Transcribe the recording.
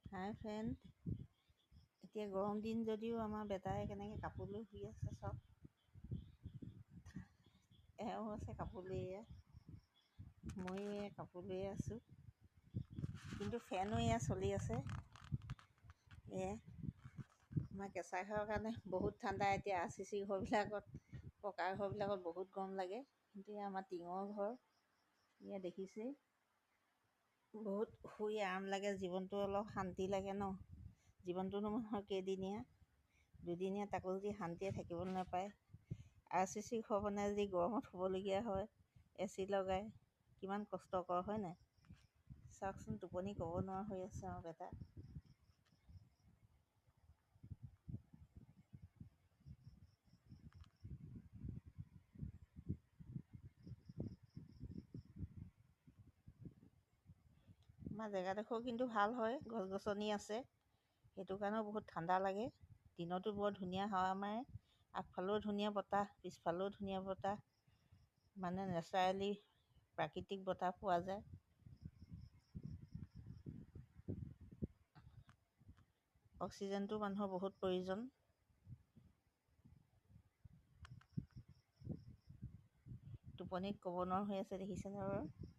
হাই friend, এতিয়া গৰম দিন যদিও আমাৰ বেটাই কেনেকৈ কাপোৰ লৈ শুই আছে চব। এওঁ আছে কাপোৰ লৈয়ে, ময়ো এয়া কাপোৰ লৈয়ে আছোঁ, কিন্তু ফেনো এয়া চলি আছে। এয়া আমাৰ কেঁচা ঘৰৰ কাৰণে বহুত ঠাণ্ডা। এতিয়া RCC ঘৰবিলাকত, পকা ঘৰবিলাকত বহুত গৰম লাগে, কিন্তু আমাৰ টিঙৰ ঘৰ এয়া দেখিছেই, বহুত শুই আৰাম লাগে, জীৱনটো অলপ শান্তি লাগে ন। জীৱনটোনো মানুহৰ কেইদিনীয়া, দুদিনীয়া, তাকো যদি শান্তিয়ে থাকিবলৈ নাপায়। RCC ঘৰ বনাই যদি গৰমত শুবলগীয়া হয় AC লগাই, কিমান কষ্টকৰ হয় নাই? চাওকচোন, টোপনি ক'ব নোৱাৰা হৈ আছে আমাৰ বেটা। আমাৰ জেগাডোখৰ কিন্তু ভাল হয়, গছ গছনি আছে, সেইটো কাৰণেও বহুত ঠাণ্ডা লাগে। দিনতো বৰ ধুনীয়া হাৱা মাৰে, আগফালেও ধুনীয়া বতাহ, পিছফালেও ধুনীয়া বতাহ, মানে নেচাৰেলি প্ৰাকৃতিক বতাহ পোৱা যায়। অক্সিজেনটো মানুহৰ বহুত প্ৰয়োজন। টোপনিত ক'ব নোৱাৰা হৈ আছে, দেখিছেনে বাৰু?